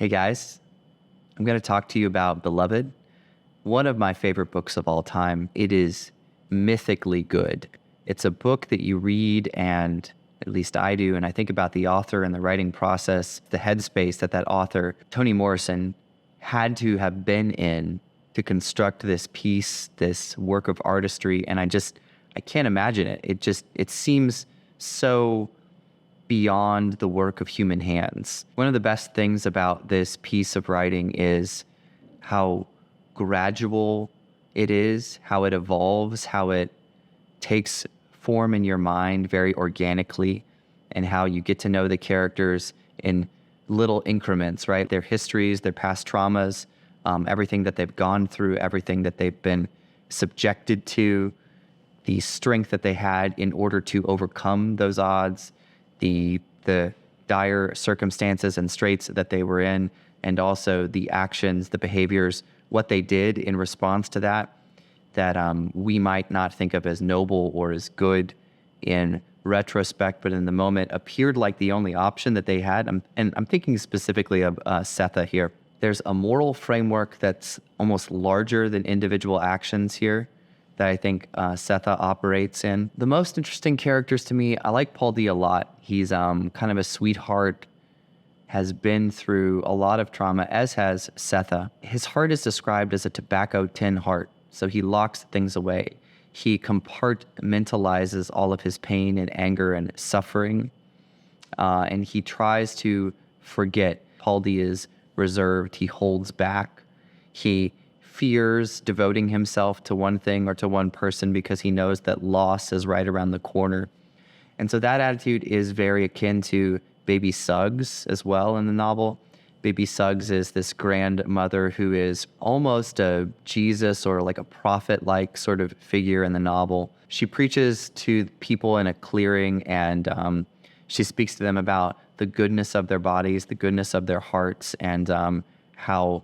Hey guys, I'm going to talk to you about Beloved, one of my favorite books of all time. It is mythically good. It's a book that you read, and at least I do, and I think about the author and the writing process, the headspace that author, Toni Morrison, had to have been in to construct this piece, this work of artistry, and I can't imagine it. It seems so beyond the work of human hands. One of the best things about this piece of writing is how gradual it is, how it evolves, how it takes form in your mind very organically, and how you get to know the characters in little increments, right? Their histories, their past traumas, everything that they've gone through, everything that they've been subjected to, the strength that they had in order to overcome those odds, the dire circumstances and straits that they were in, and also the actions, the behaviors, what they did in response to that we might not think of as noble or as good in retrospect, but in the moment appeared like the only option that they had. And I'm thinking specifically of Setha here. There's a moral framework that's almost larger than individual actions here that I think Setha operates in. The most interesting characters to me, I like Paul D a lot. He's kind of a sweetheart, has been through a lot of trauma, as has Setha. His heart is described as a tobacco tin heart, so he locks things away. He compartmentalizes all of his pain and anger and suffering, and he tries to forget. Paul D is reserved. He holds back. He fears devoting himself to one thing or to one person because he knows that loss is right around the corner. And so that attitude is very akin to Baby Suggs as well in the novel. Baby Suggs is this grandmother who is almost a Jesus or like a prophet-like sort of figure in the novel. She preaches to people in a clearing, and she speaks to them about the goodness of their bodies, the goodness of their hearts, and how,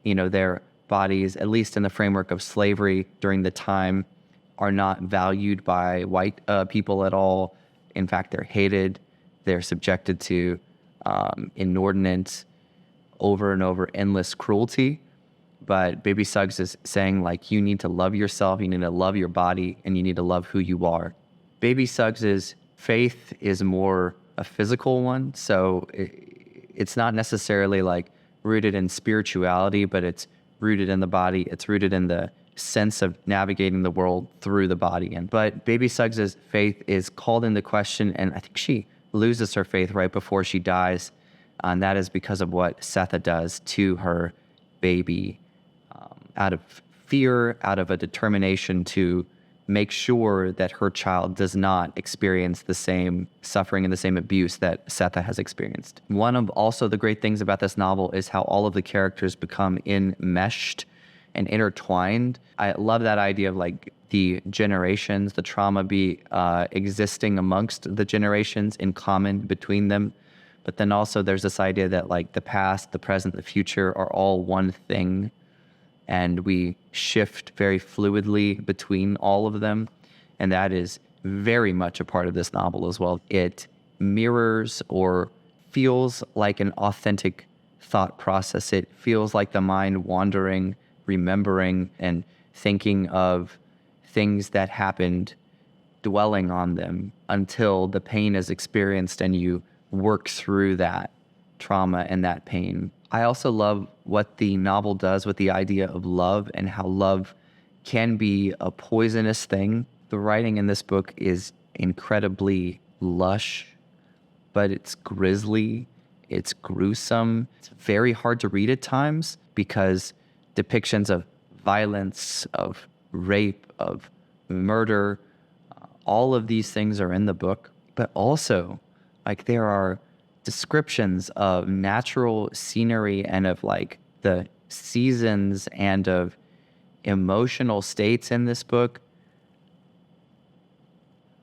their bodies, at least in the framework of slavery during the time, are not valued by white people at all. In fact, they're hated. They're subjected to inordinate, over and over, endless cruelty. But Baby Suggs is saying, like, you need to love yourself, you need to love your body, and you need to love who you are. Baby Suggs's faith is more a physical one, so it's not necessarily like rooted in spirituality, but it's rooted in the body. It's rooted in the sense of navigating the world through the body. But Baby Suggs's faith is called into question, and I think she loses her faith right before she dies, and that is because of what Setha does to her baby, out of fear, out of a determination to make sure that her child does not experience the same suffering and the same abuse that Setha has experienced. One of also the great things about this novel is how all of the characters become enmeshed and intertwined. I love that idea of like the generations, the trauma be existing amongst the generations in common between them. But then also there's this idea that like the past, the present, the future are all one thing, and we shift very fluidly between all of them. And that is very much a part of this novel as well. It mirrors or feels like an authentic thought process. It feels like the mind wandering, remembering, and thinking of things that happened, dwelling on them until the pain is experienced and you work through that trauma and that pain. I also love what the novel does with the idea of love and how love can be a poisonous thing. The writing in this book is incredibly lush, but it's grisly, it's gruesome. It's very hard to read at times because depictions of violence, of rape, of murder, all of these things are in the book, but also like there are descriptions of natural scenery and of like the seasons and of emotional states in this book.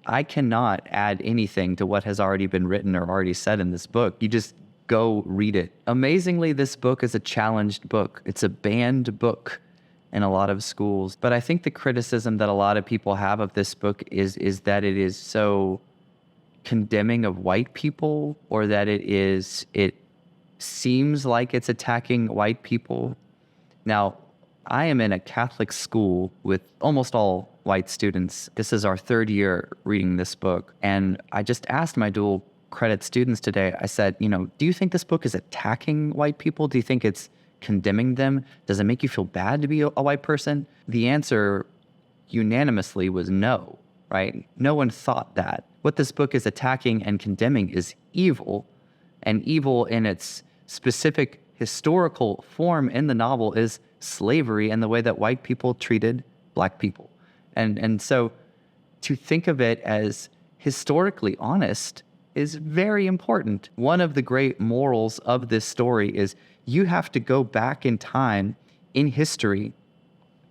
I cannot add anything to what has already been written or already said in this book. You just go read it. Amazingly, this book is a challenged book. It's a banned book in a lot of schools. But I think the criticism that a lot of people have of this book is that it is so condemning of white people, or that it seems like it's attacking white people. Now, I am in a Catholic school with almost all white students. This is our third year reading this book. And I just asked my dual credit students today, I said, do you think this book is attacking white people? Do you think it's condemning them? Does it make you feel bad to be a white person? The answer unanimously was no, right? No one thought that. What this book is attacking and condemning is evil, and evil in its specific historical form in the novel is slavery and the way that white people treated black people. And so to think of it as historically honest is very important. One of the great morals of this story is you have to go back in time in history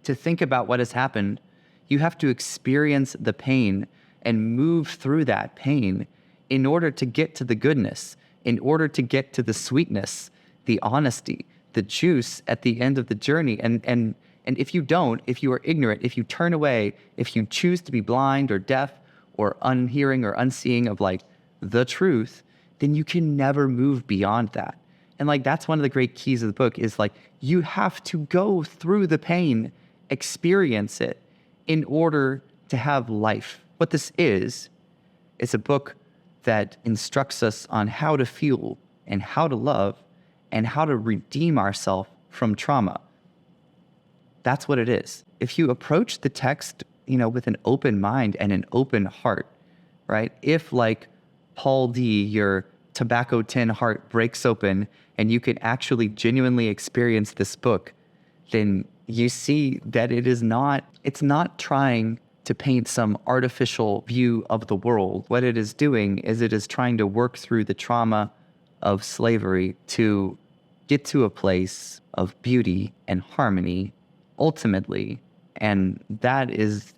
to think about what has happened. You have to experience the pain and move through that pain in order to get to the goodness, in order to get to the sweetness, the honesty, the juice at the end of the journey. And if you don't, if you are ignorant, if you turn away, if you choose to be blind or deaf or unhearing or unseeing of like the truth, then you can never move beyond that. And like, that's one of the great keys of the book is like, you have to go through the pain, experience it in order to have life. What this is a book that instructs us on how to feel and how to love and how to redeem ourselves from trauma. That's what it is. If you approach the text, with an open mind and an open heart, right? If like Paul D, your tobacco tin heart breaks open and you can actually genuinely experience this book, then you see that it's not trying to paint some artificial view of the world. What it is doing is it is trying to work through the trauma of slavery to get to a place of beauty and harmony ultimately. And that is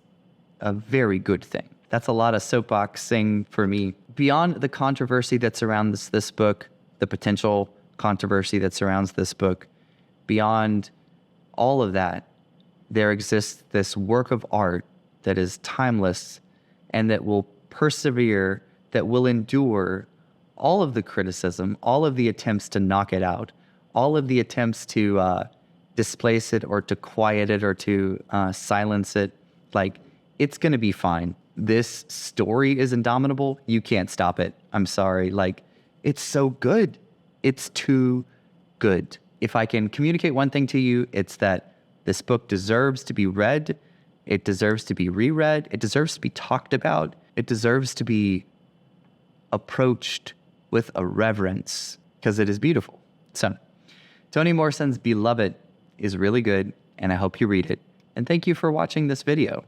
a very good thing. That's a lot of soapboxing for me. Beyond the controversy that surrounds this book, the potential controversy that surrounds this book, beyond all of that, there exists this work of art that is timeless and that will persevere, that will endure all of the criticism, all of the attempts to knock it out, all of the attempts to displace it or to quiet it or to silence it. Like, it's going to be fine. This story is indomitable. You can't stop it. I'm sorry. Like, it's so good. It's too good. If I can communicate one thing to you, it's that this book deserves to be read. It deserves to be reread. It deserves to be talked about. It deserves to be approached with a reverence because it is beautiful. So, Toni Morrison's Beloved is really good, and I hope you read it. And thank you for watching this video.